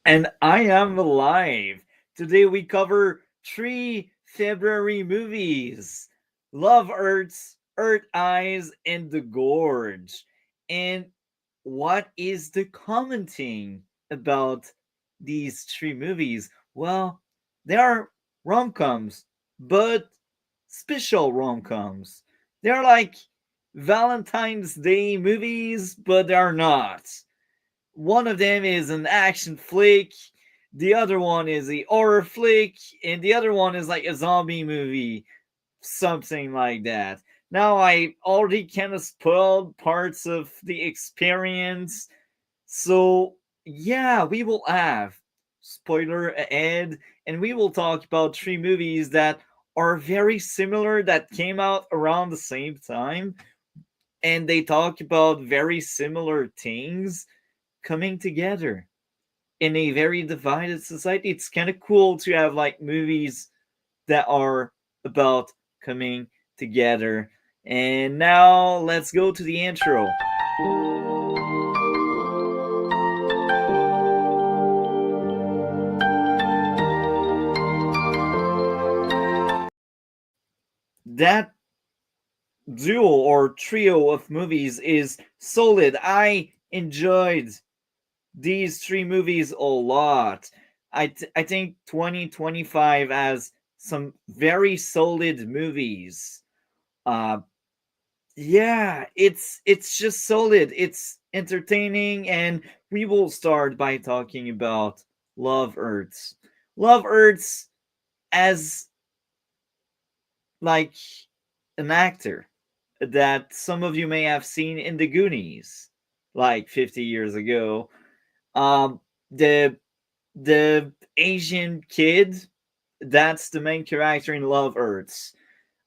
And I am alive. Today we cover three February movies: Love Earths, Earth Eyes, and The Gorge. And what is the common thing about these three movies? Well, they are rom coms, but special rom coms. They're like Valentine's Day movies, but they're not. One of them is an action flick, the other one is a horror flick, and the other one is like a zombie movie, something like that. Now I already kind of spoiled parts of the experience, so yeah, we will have spoiler ahead, and we will talk about three movies that are very similar that came out around the same time, and they talk about very similar things coming together in a very divided society. It's kind of cool to have like movies that are about coming together. And now let's go to the intro. That duo or trio of movies is solid. I enjoyed these three movies a lot. I think 2025 has some very solid movies. Uh yeah, it's just solid. It's entertaining, and we will start by talking about Love Earths. Love Earths as like an actor that some of you may have seen in the Goonies like 50 years ago. Um the the Asian kid, that's the main character in Love Earths.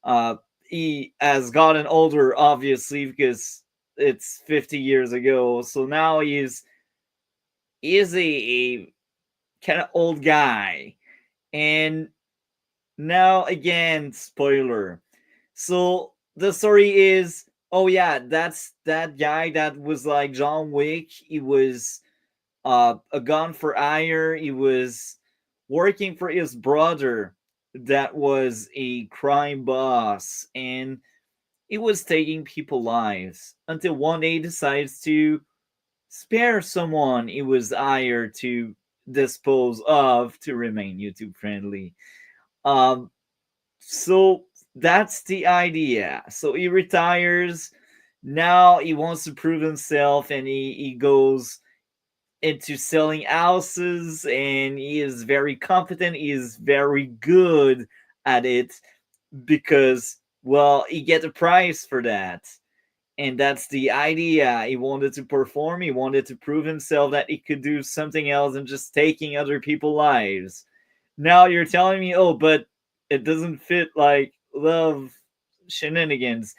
Uh, he has gotten older, obviously, because it's 50 years ago. So now he is a kind of old guy, and now again, spoiler. So the story is, oh yeah, that's that guy that was like John Wick. He was a gun for hire. He was working for his brother that was a crime boss, and he was taking people lives until one day he decides to spare someone he was hired to dispose of to remain YouTube friendly. Um, so that's the idea. So he retires. Now he wants to prove himself, and he goes into selling houses, and he is very competent. He is very good at it because, well, he get a prize for that. And that's the idea. He wanted to perform, he wanted to prove himself that he could do something else than just taking other people's lives. Now you're telling me, oh, but it doesn't fit like love shenanigans.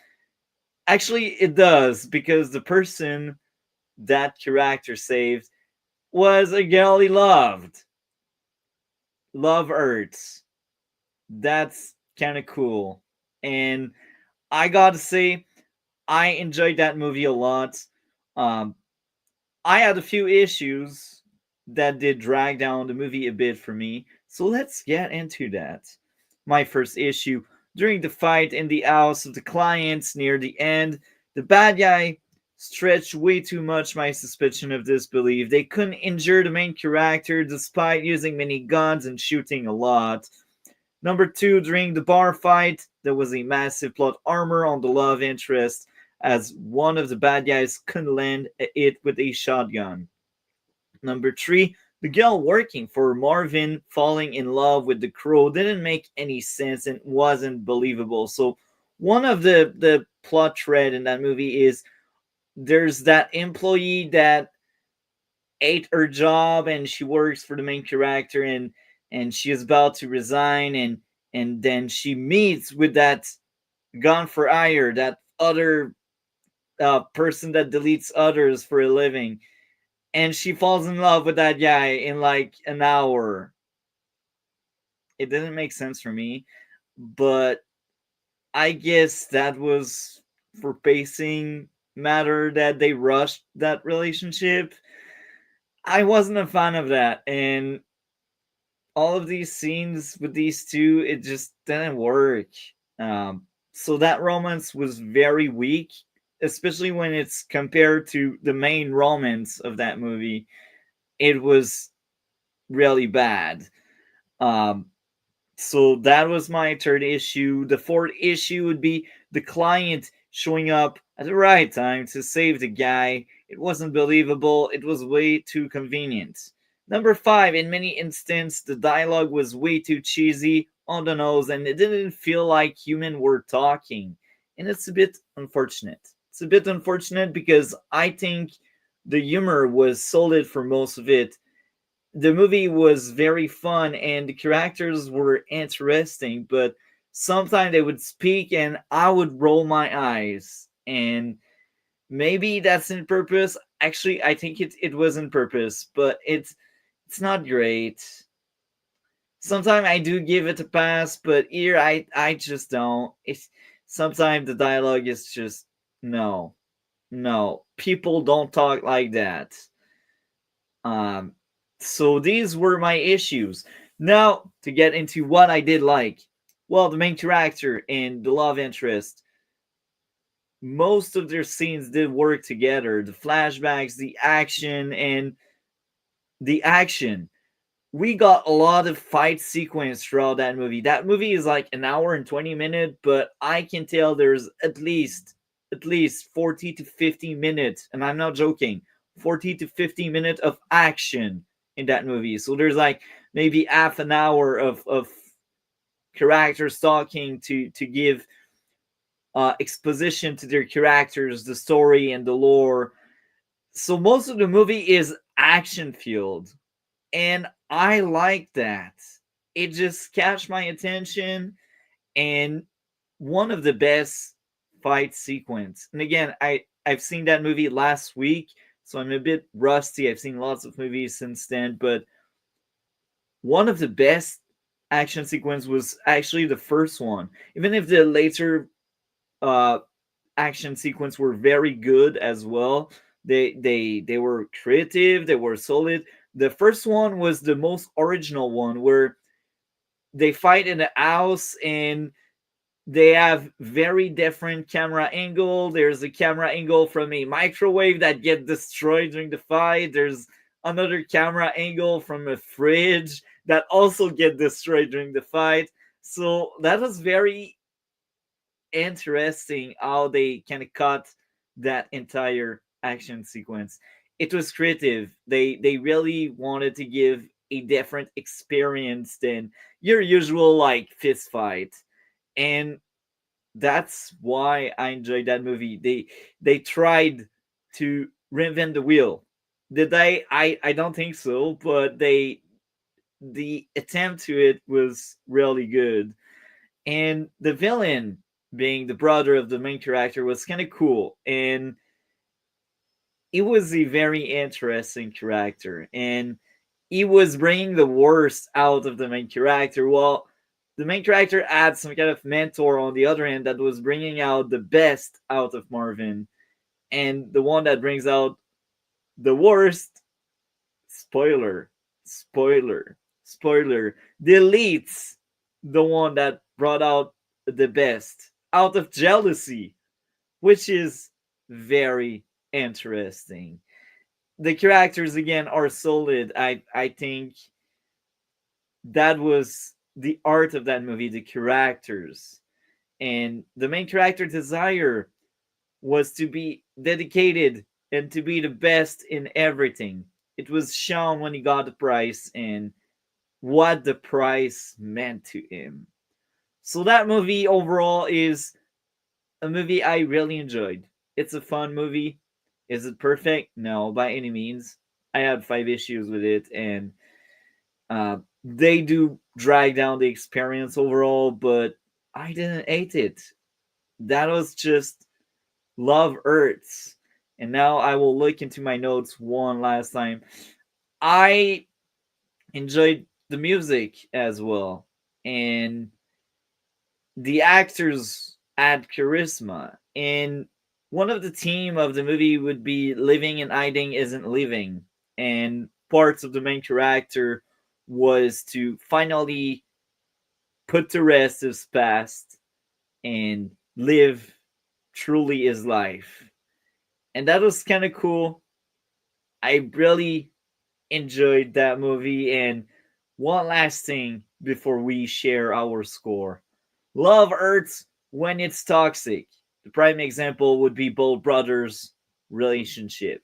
Actually, it does, because the person that character saved was a girl he loved. Love Earths. That's kind of cool. And I gotta say, I enjoyed that movie a lot. Um, I had a few issues that did drag down the movie a bit for me, so let's get into that. My first issue: during the fight in the house of the clients near the end, the bad guy stretched way too much my suspicion of disbelief. They couldn't injure the main character despite using many guns and shooting a lot. Number two, during the bar fight, there was a massive plot armor on the love interest, as one of the bad guys couldn't land it with a shotgun. Number three, the girl working for Marvin falling in love with the crow didn't make any sense and wasn't believable. So one of the plot thread in that movie is there's that employee that ate her job, and she works for the main character, and she is about to resign, and then she meets with that gone for hire, that other person that deletes others for a living, and she falls in love with that guy in like an hour. It didn't make sense for me, but I guess that was for pacing matter that they rushed that relationship. I wasn't a fan of that, and all of these scenes with these two, it just didn't work. Um, so that romance was very weak, especially when it's compared to the main romance of that movie. It was really bad. Um, So that was my third issue. The fourth issue would be the client showing up at the right time to save the guy. It wasn't believable, it was way too convenient. Number five, in many instances, the dialogue was way too cheesy, on the nose, and it didn't feel like humans were talking. And it's a bit unfortunate. It's a bit unfortunate because I think the humor was solid for most of it. The movie was very fun and the characters were interesting, but sometimes they would speak and I would roll my eyes. And maybe that's in purpose. Actually, I think it was in purpose, but it's not great. Sometimes I do give it a pass, but here I just don't. It's sometimes the dialogue is just no. No. People don't talk like that. Um, so these were my issues. Now to get into what I did like. Well, the main character and the love interest, most of their scenes did work together. The flashbacks, the action. We got a lot of fight sequence throughout that movie. That movie is like an hour and 20 minutes, but I can tell there's at least 40 to 50 minutes, and I'm not joking, 40 to 50 minutes of action in that movie. So there's like maybe half an hour of characters talking to give exposition to their characters, the story and the lore. So most of the movie is action fueled, and I like that. It just catch my attention, and one of the best fight sequence. And again, I've seen that movie last week, so I'm a bit rusty. I've seen lots of movies since then, but one of the best action sequence was actually the first one. Even if the later uh action sequence were very good as well. They were creative, they were solid. The first one was the most original one where they fight in a house and they have very different camera angle. There's a camera angle from a microwave that get destroyed during the fight. There's another camera angle from a fridge that also get destroyed during the fight. So that was very interesting how they kind of cut that entire action sequence. It was creative. They really wanted to give a different experience than your usual like fist fight. And that's why I enjoyed that movie. They tried to reinvent the wheel. Did they? I don't think so, but the attempt to it was really good. And the villain, being the brother of the main character, was kind of cool. And it was a very interesting character. And he was bringing the worst out of the main character. Well, the main character had some kind of mentor on the other end that was bringing out the best out of Marvin. And the one that brings out the worst, spoiler, spoiler, spoiler, deletes the one that brought out the best out of jealousy, which is very interesting. The characters again are solid. I think that was the art of that movie, the characters. And the main character desire was to be dedicated and to be the best in everything. It was shown when he got the prize and what the prize meant to him. So that movie overall is a movie I really enjoyed. It's a fun movie. Is it perfect? No, by any means. I had 5 issues with it, and they do drag down the experience overall, but I didn't hate it. That was just love hurts. And now I will look into my notes one last time. I enjoyed the music as well, and the actors add charisma. And one of the theme of the movie would be living and hiding isn't living. And parts of the main character was to finally put to rest his past and live truly his life. And that was kind of cool. I really enjoyed that movie. And one last thing before we share our score: love hurts when it's toxic. The prime example would be both brothers' relationship.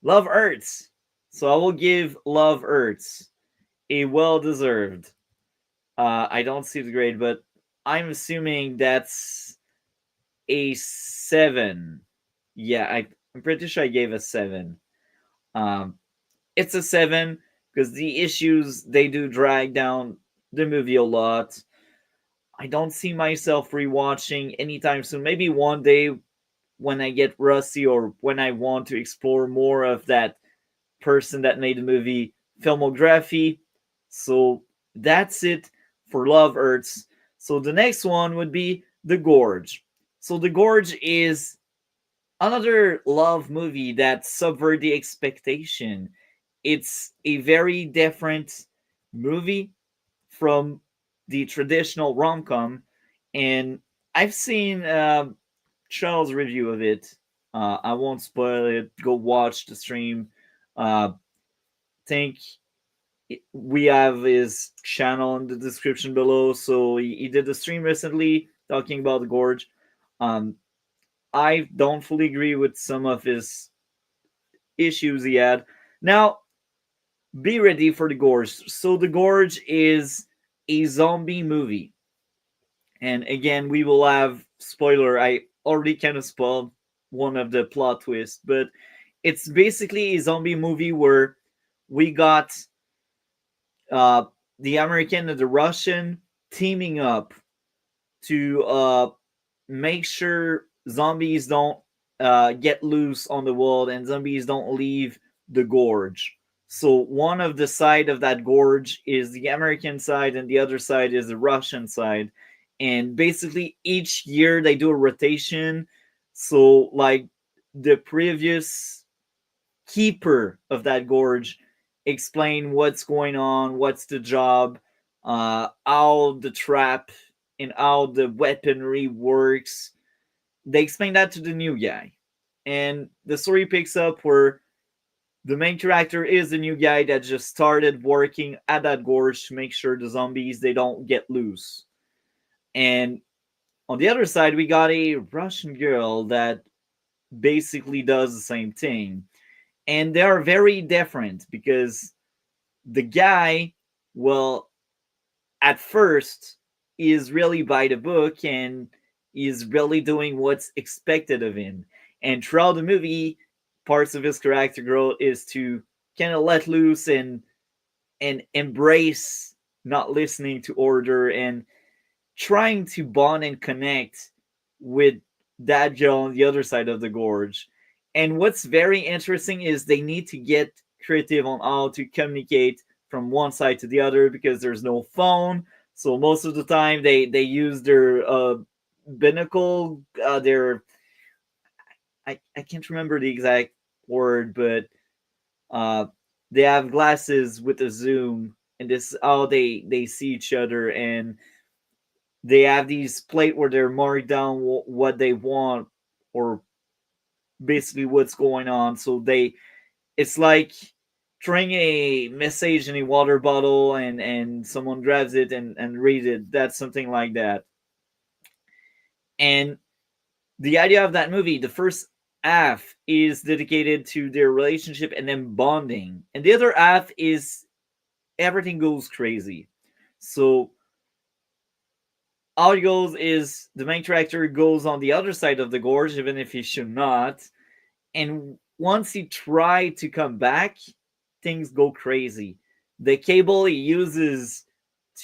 Love hurts. So I will give Love Hurts a well deserved. I don't see the grade, but I'm assuming that's a 7. Yeah, I'm pretty sure I gave a 7. Um, it's a 7 because the issues they do drag down the movie a lot. I don't see myself rewatching anytime soon. Maybe one day when I get rusty or when I want to explore more of that person that made the movie filmography. So that's it for Love Hurts. So the next one would be The Gorge. So The Gorge is another love movie that subvert the expectation. It's a very different movie from the traditional rom-com, and I've seen Charles' review of it. I won't spoil it. Go watch the stream. Think we have his channel in the description below. So he did a stream recently talking about the gorge. Um, I don't fully agree with some of his issues he had. Now, be ready for the gorge. So the gorge is a zombie movie, and again, we will have spoiler. I already kind of spoiled one of the plot twists, but it's basically a zombie movie where we got uh, the American and the Russian teaming up to make sure zombies don't get loose on the world and zombies don't leave the gorge. So one of the side of that gorge is the American side and the other side is the Russian side. And basically each year they do a rotation. So like the previous keeper of that gorge explain what's going on, what's the job, how the trap and how the weaponry works. They explain that to the new guy. And the story picks up where the main character is the new guy that just started working at that gorge to make sure the zombies they don't get loose. And on the other side, we got a Russian girl that basically does the same thing. And they are very different because the guy, well, at first is really by the book and is really doing what's expected of him. And throughout the movie, parts of his character growth is to kind of let loose and embrace not listening to order and trying to bond and connect with that girl on the other side of the gorge. And what's very interesting is they need to get creative on how to communicate from one side to the other because there's no phone. So most of the time they use their binnacle, their I can't remember the exact word, but uh, they have glasses with a zoom, and this is how they see each other, and they have these plate where they're marking down what they want or basically what's going on. So they it's like throwing a message in a water bottle and someone grabs it and reads it. That's something like that. And the idea of that movie, the first half is dedicated to their relationship and then bonding, and the other half is everything goes crazy. So how it goes is the main character goes on the other side of the gorge, even if he should not. And once he tried to come back, things go crazy. The cable he uses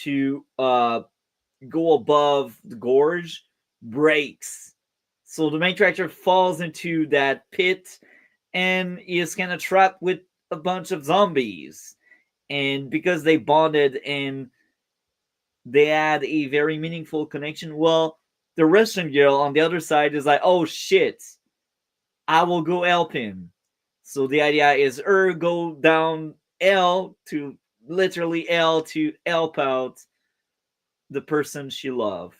to go above the gorge breaks. So the main character falls into that pit and he is kind of trapped with a bunch of zombies. And because they bonded and they had a very meaningful connection, well, the Russian girl on the other side is like, oh shit, I will go help him. So the idea is her go down L to literally L to help out the person she love.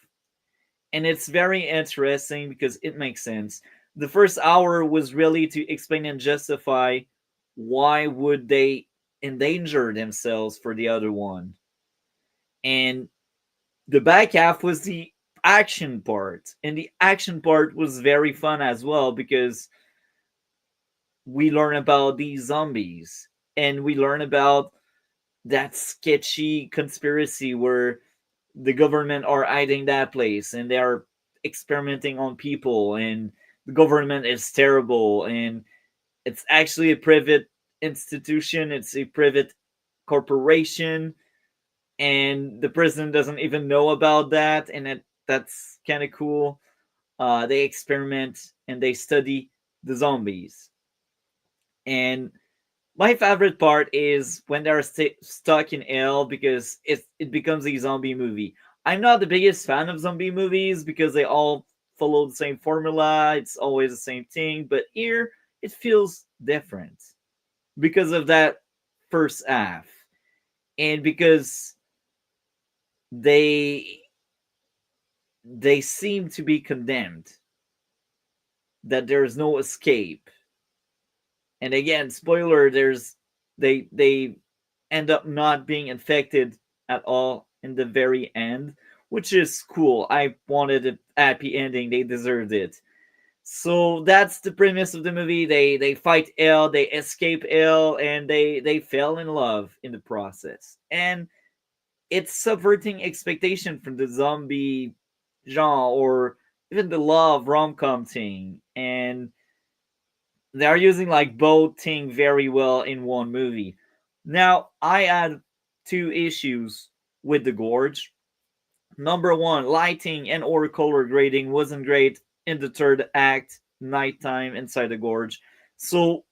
And it's very interesting because it makes sense. The first hour was really to explain and justify why would they endanger themselves for the other one. And the back half was the action part. And the action part was very fun as well because we learn about these zombies and we learn about that sketchy conspiracy where the government are hiding that place and they are experimenting on people and the government is terrible and it's actually a private institution, it's a private corporation, and the president doesn't even know about that, and that's kind of cool. They experiment and they study the zombies. And my favorite part is when they're stuck in hell because it becomes a zombie movie. I'm not the biggest fan of zombie movies because they all follow the same formula. It's always the same thing, but here it feels different because of that first half and because they they seem to be condemned, that there is no escape. And again, spoiler, they end up not being infected at all in the very end, which is cool. I wanted a happy ending. They deserved it. So that's the premise of the movie. They fight L, they escape L, and they fell in love in the process. And it's subverting expectation from the zombie genre or even the love rom com thing. And they are using like both thing very well in one movie. Now, I had two issues with the gorge. Number one, lighting and or color grading wasn't great in the third act, nighttime inside the gorge. So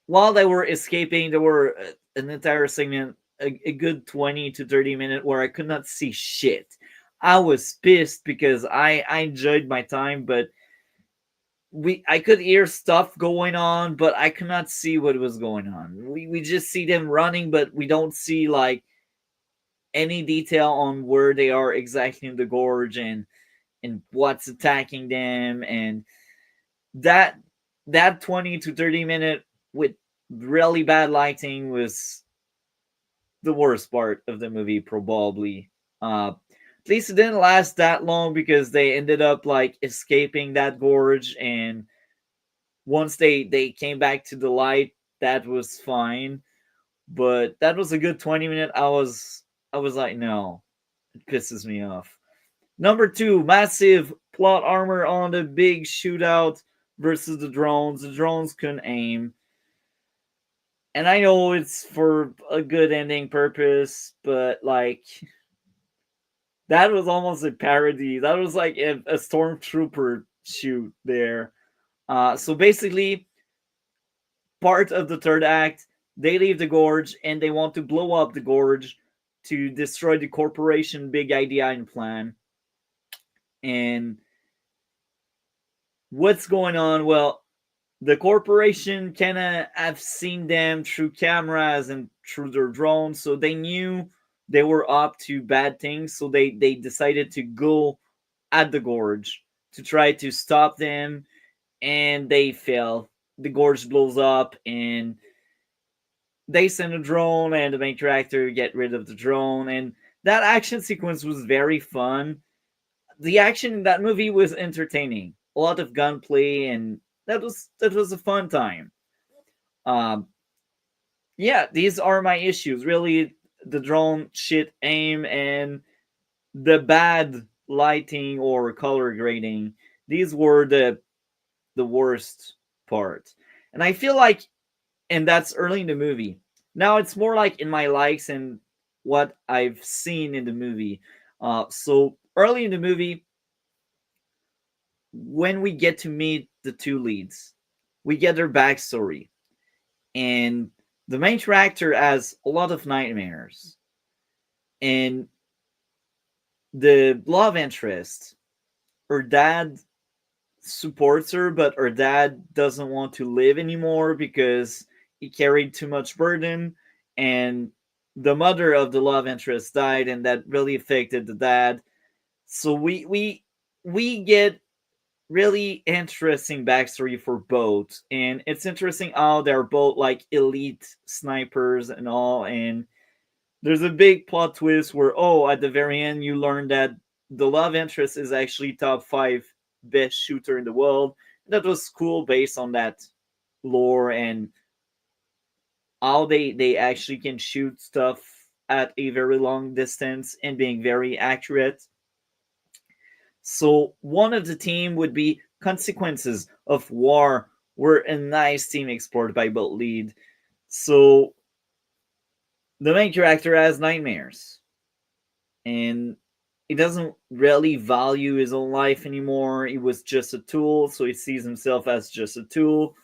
while they were escaping, there were an entire segment, a good 20 to 30 minute where I could not see shit. I was pissed because I enjoyed my time, but I could hear stuff going on, but I could not see what was going on. We just see them running, but we don't see like any detail on where they are exactly in the gorge and what's attacking them. And that that 20 to 30 minute with really bad lighting was the worst part of the movie, probably. At least it didn't last that long because they ended up like escaping that gorge, and once they came back to the light, that was fine. But that was a good 20 minute. I was like, no, it pisses me off. Number two, massive plot armor on the big shootout versus the drones. The drones couldn't aim. And I know it's for a good ending purpose, but like that was almost a parody. That was like a stormtrooper shoot there. So basically, part of the third act, they leave the gorge and they want to blow up the gorge to destroy the corporation big idea and plan. And what's going on? Well, the corporation kind of have seen them through cameras and through their drones, so they knew they were up to bad things. So they decided to go at the gorge to try to stop them, and they fail. The gorge blows up, and they send a drone, and the main character get rid of the drone. And that action sequence was very fun. The action in that movie was entertaining. A lot of gunplay, and that was a fun time. Um, yeah, these are my issues. Really, the drone shit aim and the bad lighting or color grading. These were the worst part. And I feel like, and that's early in the movie. Now it's more like in my likes and what I've seen in the movie. So early in the movie, when we get to meet the two leads, we get their backstory. And the main character has a lot of nightmares. And the love interest, her dad supports her, but her dad doesn't want to live anymore because he carried too much burden, and the mother of the love interest died, and that really affected the dad. So we get really interesting backstory for both, and it's interesting how they're both like elite snipers and all. And there's a big plot twist where, oh, at the very end you learn that the love interest is actually top 5 best shooter in the world. That was cool based on that lore and how they actually can shoot stuff at a very long distance and being very accurate. So one of the team would be Consequences of War, were a nice team explored by both lead. So the main character has nightmares, and he doesn't really value his own life anymore. He was just a tool, so he sees himself as just a tool.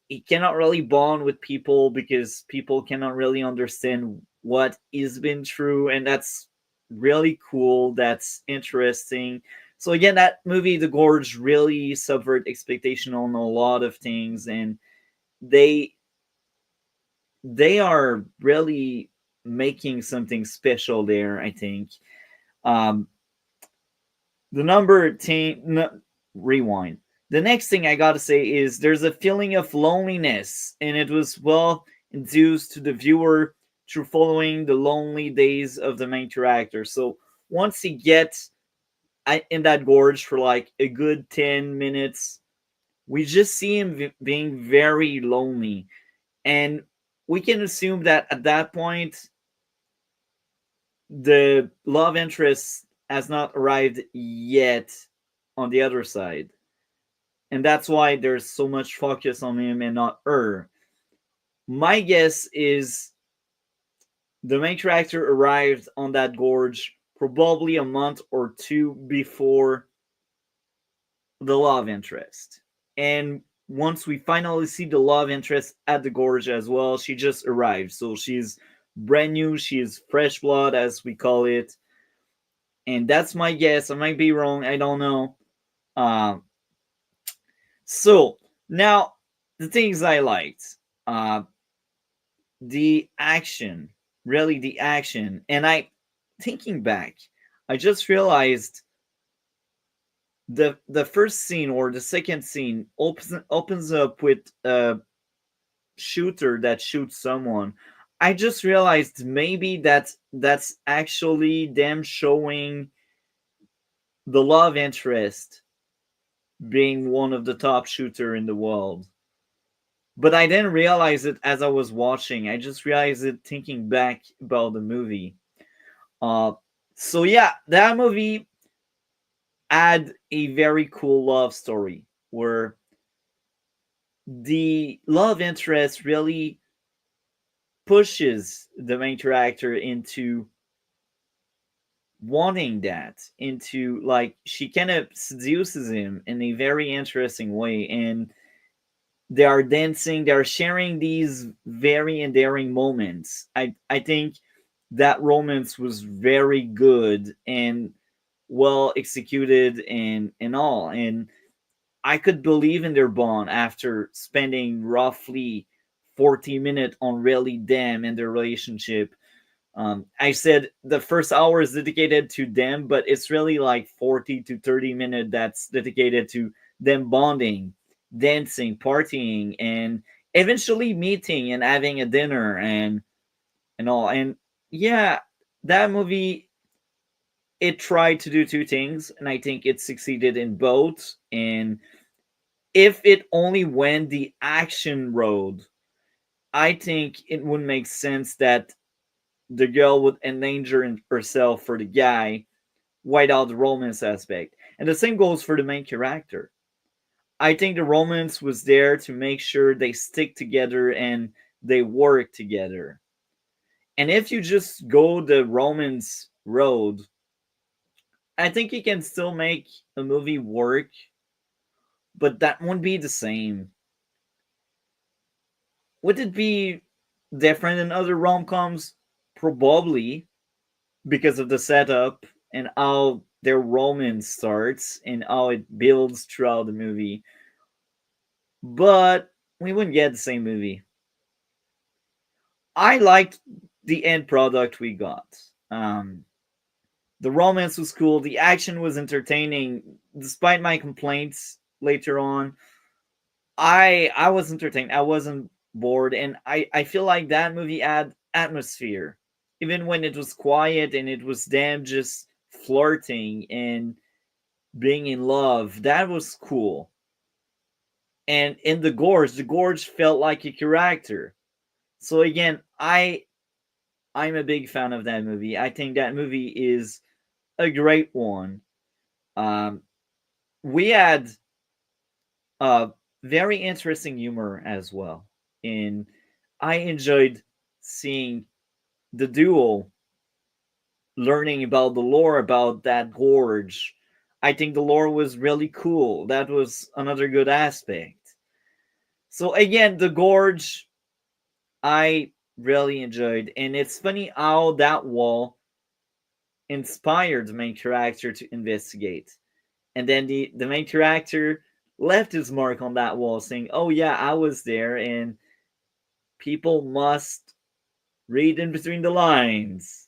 He cannot really bond with people because people cannot really understand what he's been through, and that's really cool. That's interesting. So again, that movie, The Gorge, really subvert expectation on a lot of things, and they they are really making something special there. I think. Um, the number 10, no, rewind. The next thing I gotta say is there's a feeling of loneliness, and it was well induced to the viewer through following the lonely days of the main character. So once he gets in that gorge for like a good 10 minutes, we just see him being very lonely. And we can assume that at that point, the love interest has not arrived yet on the other side. And that's why there's so much focus on him and not her. My guess is the main character arrived on that gorge probably a month or two before the love interest. And once we finally see the love interest at the gorge as well, she just arrived. So she's brand new, she's fresh blood, as we call it. And that's my guess. I might be wrong, I don't know. Um, so now the things I liked. Uh, the action, really the action. And I, thinking back, I just realized the first scene or the second scene opens up with a shooter that shoots someone. I just realized maybe that's actually them showing the love interest being one of the top shooter in the world. But I didn't realize it as I was watching. I just realized it thinking back about the movie. Uh, so yeah, that movie had a very cool love story where the love interest really pushes the main character into wanting that, into like she kind of seduces him in a very interesting way, and they are dancing, they are sharing these very endearing moments. I think that romance was very good and well executed and all, and I could believe in their bond after spending roughly 40 minutes on really them and their relationship. I said the first hour is dedicated to them, but it's really like 40 to 30 minutes that's dedicated to them bonding, dancing, partying, and eventually meeting and having a dinner and all. And yeah, that movie, it tried to do two things, and I think it succeeded in both. And if it only went the action road, I think it would make sense that the girl would endanger herself for the guy without the romance aspect. And the same goes for the main character. I think the romance was there to make sure they stick together and they work together. And if you just go the romance road, I think you can still make a movie work, but that won't be the same. Would it be different than other rom coms? Probably, because of the setup and how their romance starts and how it builds throughout the movie. But we wouldn't get the same movie. I liked the end product we got. Um, the romance was cool. The action was entertaining, despite my complaints later on. I was entertained. I wasn't bored, and I feel like that movie had atmosphere, even when it was quiet and it was them just flirting and being in love. That was cool. And in the gorge felt like a character. So again, I'm a big fan of that movie. I think that movie is a great one. Um, we had very interesting humor as well, and I enjoyed seeing the duo learning about the lore about that gorge. I think the lore was really cool. That was another good aspect. So again, the gorge I really enjoyed, and it's funny how that wall inspired the main character to investigate. And then the main character left his mark on that wall saying, "Oh yeah, I was there," and people must read in between the lines.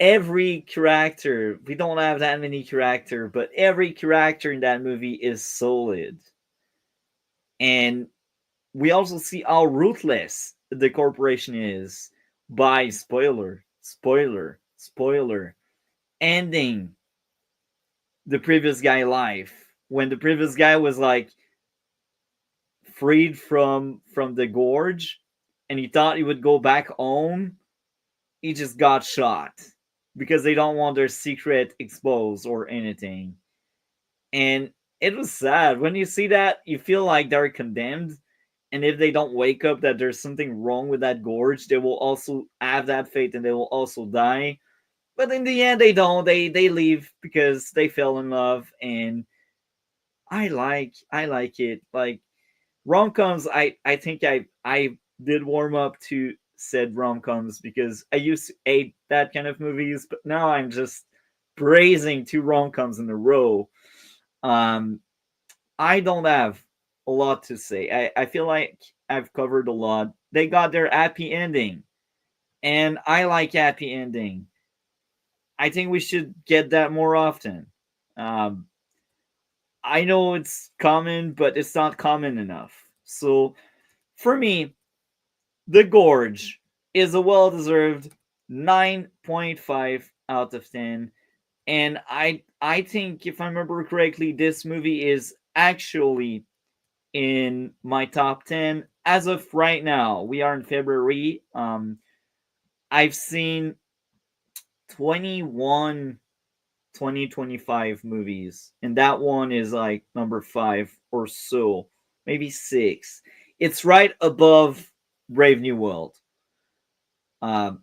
Every character, we don't have that many character, but every character in that movie is solid. And we also see how ruthless the corporation is by spoiler, ending the previous guy life when the previous guy was like freed from the gorge and he thought he would go back home. He just got shot because they don't want their secret exposed or anything. And it was sad when you see that. You feel like they're condemned, and if they don't wake up that there's something wrong with that gorge, they will also have that fate and they will also die. But in the end, they don't. They leave because they fell in love, and I like it. Like rom coms, I think I did warm up to said rom coms because I used to hate that kind of movies, but now I'm just praising two rom coms in a row. Um, I don't have a lot to say. I feel like I've covered a lot. They got their happy ending, and I like happy ending. I think we should get that more often. Um, I know it's common, but it's not common enough. So for me, The Gorge is a well deserved 9.5 out of 10. And I think if I remember correctly, this movie is actually in my top 10 as of right now. We are in February. I've seen 21 2025 movies, and that one is like number 5 or so, maybe 6. It's right above Brave New World. Um,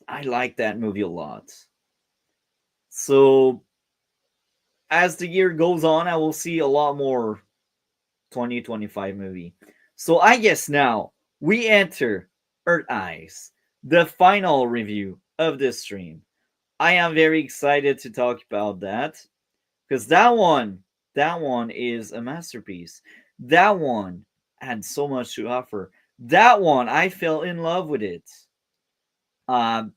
I like that movie a lot. So as the year goes on, I will see a lot more 2025 movie. So I guess now we enter Earth Eyes, the final review of this stream. I am very excited to talk about that because that one is a masterpiece. That one had so much to offer. That one, I fell in love with it. Um,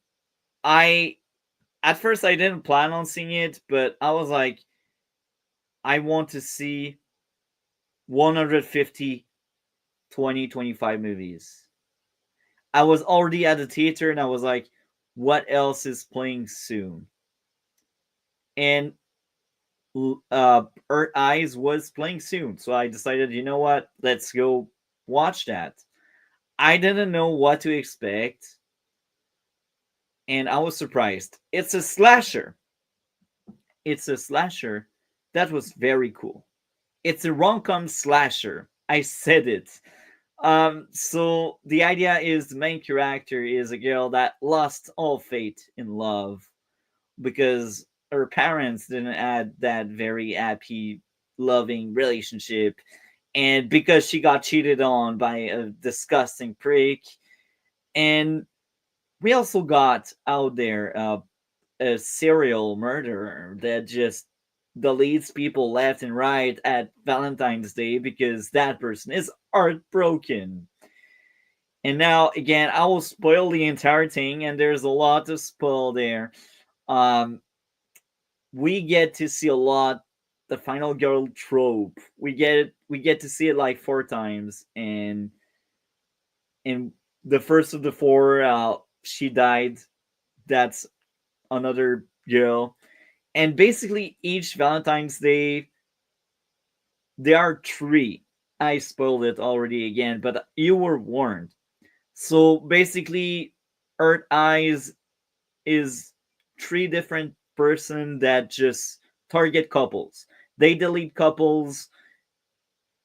I at first I didn't plan on seeing it, but I was like, I want to see 150 2025 movies. I was already at the theater and I was like, what else is playing soon? And Earth Eyes was playing soon. So I decided, you know what? Let's go watch that. I didn't know what to expect and I was surprised. It's a slasher. It's a slasher that was very cool. It's a rom-com slasher. I said it. So the idea is the main character is a girl that lost all faith in love because her parents didn't have that very happy, loving relationship, and because she got cheated on by a disgusting prick, and we also got out there a serial murderer that just deletes people left and right at Valentine's Day because that person is heartbroken. And now again, I will spoil the entire thing, and there's a lot to spoil there. Um, we get to see a lot the final girl trope. We get to see it like 4 times, and in the first of the four, she died. That's another girl, and basically each Valentine's Day there are three. I spoiled it already again, but you were warned. So basically, Earth Eyes is three different person that just target couples. They delete couples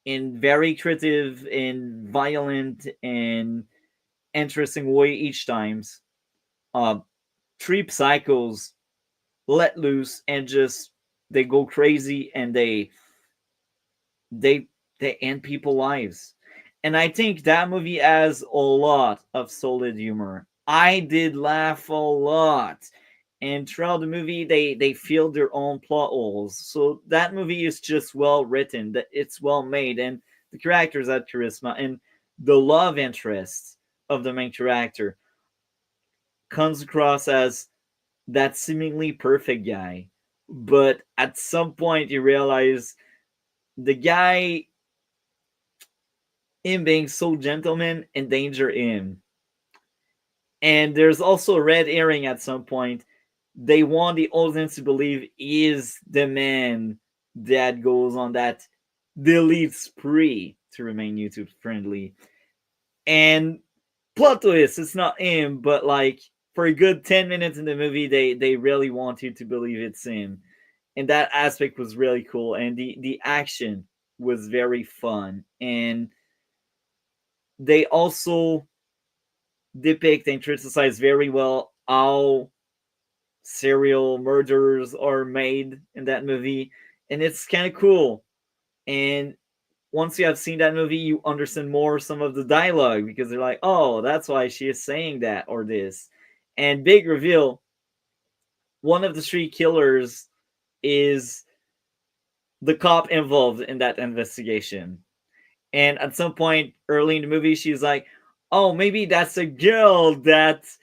in very creative and violent and interesting way each times. Uh, Three psychos let loose and just they go crazy and they they end people's lives. And I think that movie has a lot of solid humor. I did laugh a lot. And throughout the movie they feel their own plot holes. So that movie is just well written, that it's well made, and the characters had charisma, and the love interest of the main character comes across as that seemingly perfect guy. But at some point you realize the guy, him being so gentleman, endanger him. And there's also a red herring at some point. They want the audience to believe he is the man that goes on that delete spree to remain YouTube friendly. And plot twist, it's not him, but like for a good 10 minutes in the movie, they really want you to believe it's him. And that aspect was really cool. And the action was very fun. And they also depict and criticize very well how serial murders are made in that movie, and it's kind of cool. And once you have seen that movie, you understand more some of the dialogue because they're like, oh, that's why she is saying that or this. And big reveal: one of the three killers is the cop involved in that investigation. And at some point early in the movie, she's like, "Oh, maybe that's a girl that's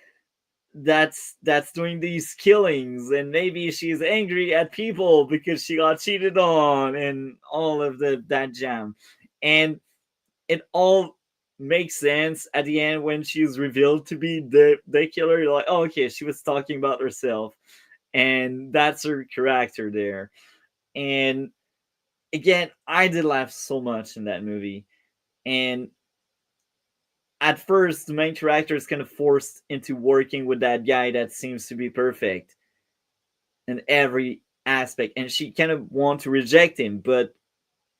doing these killings, and maybe she's angry at people because she got cheated on and all of that jam." And it all makes sense at the end when she's revealed to be the killer. You're like, oh, okay, she was talking about herself, and that's her character there. And again, I did laugh so much in that movie. And at first the main character is kind of forced into working with that guy that seems to be perfect in every aspect, and she kind of want to reject him, but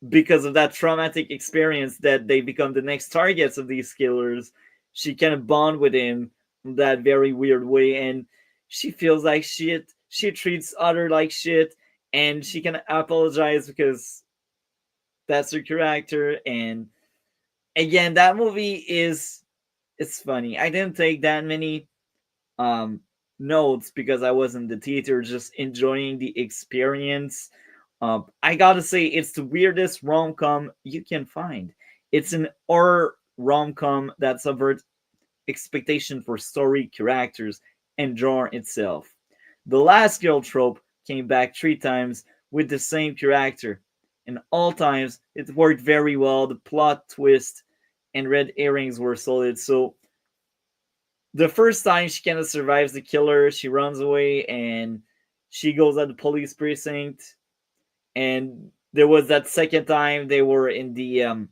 because of that traumatic experience that they become the next targets of these killers, she kind of bond with him in that very weird way, and she feels like shit, she treats other like shit, and she can apologize because that's her character. And again, that movie is, it's funny. I didn't take that many um notes because I was in the theater just enjoying the experience. I gotta say, it's the weirdest rom com you can find. It's an horror rom com that subverts expectation for story, characters, and genre itself. The Last Girl trope came back 3 times with the same character, and all times it worked very well. The plot twist and red herrings were solid. So the first time she kind of survives the killer, she runs away and she goes at the police precinct. And there was that second time they were in the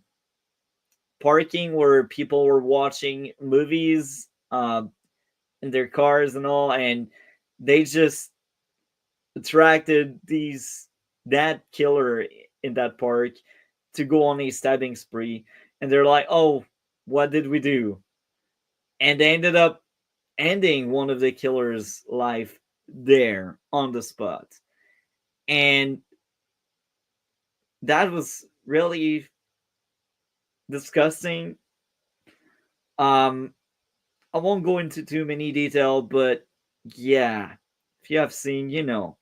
parking where people were watching movies in their cars and all, and they just attracted these that killer in that park to go on a stabbing spree. And they're like, oh, what did we do? And they ended up ending one of the killer's life there on the spot. And that was really disgusting. um I won't go into too many detail, but yeah, If you have seen, you know.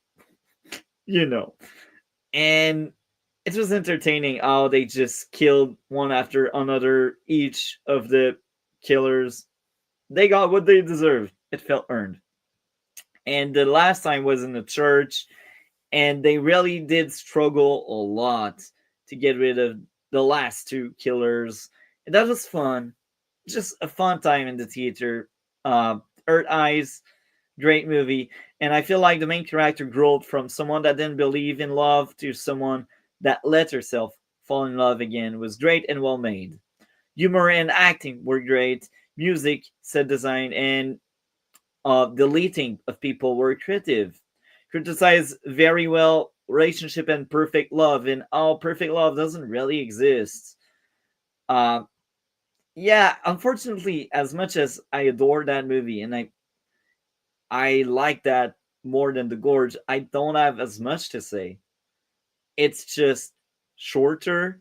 And it was entertaining how they just killed one after another. Each of the killers, they got what they deserved. It felt earned. And the last time was in the church, and they really did struggle a lot to get rid of the last two killers. And that was fun. Just a fun time in the theater. Earth Eyes, great movie. And I feel like the main character grew from someone that didn't believe in love to someone that let herself fall in love again. It was great and well made. Humor and acting were great. Music, set design, and deleting of people were creative. Criticize very well relationship and perfect love, and perfect love doesn't really exist. Uh, yeah, unfortunately, as much as I adore that movie and I like that more than the gorge, I don't have as much to say. It's just shorter,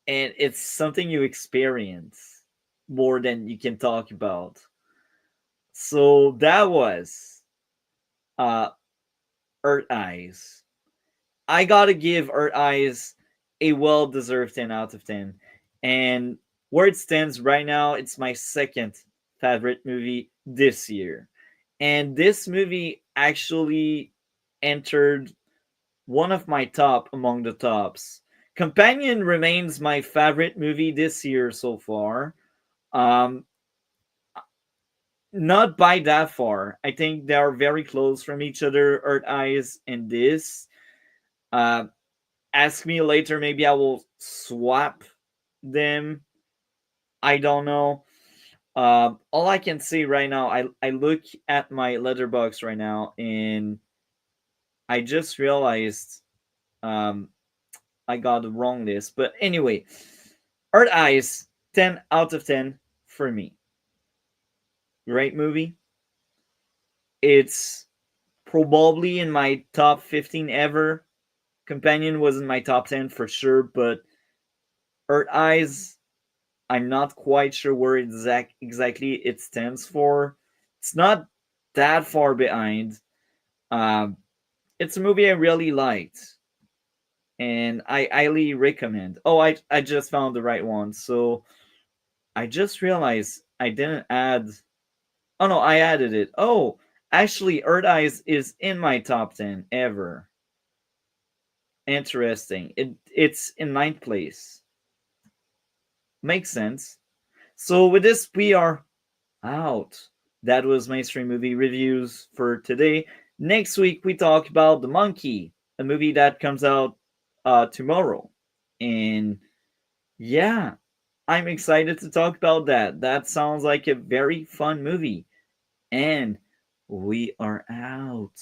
and it's something you experience more than you can talk about. So that was uh Earth Eyes. I gotta give Earth Eyes a well deserved 10 out of 10. And where it stands right now, it's my second favorite movie this year. And this movie actually entered one of my top among the tops. Companion remains my favorite movie this year so far. Um, not by that far. I think they are very close from each other, Earth Eyes and this. Uh, Ask me later, maybe I will swap them. I don't know. All I can say right now, I look at my letterbox right now, and I just realized um, I got the wrong list. But anyway, Earth Eyes, 10 out of 10 for me. Great movie. It's probably in my top 15 ever. Companion was in my top 10 for sure, but Earth Eyes, I'm not quite sure where exactly it stands for. It's not that far behind. Um, it's a movie I really liked, and I highly recommend. Oh, I just found the right one. So I just realized I didn't add. Oh no, I added it. Oh, actually, Earth Eyes is in my top 10 ever. Interesting. It's in ninth place. Makes sense. So with this, we are out. That was mainstream movie reviews for today. Next week we talk about The Monkey, a movie that comes out tomorrow. And yeah, I'm excited to talk about that. That sounds like a very fun movie. And we are out.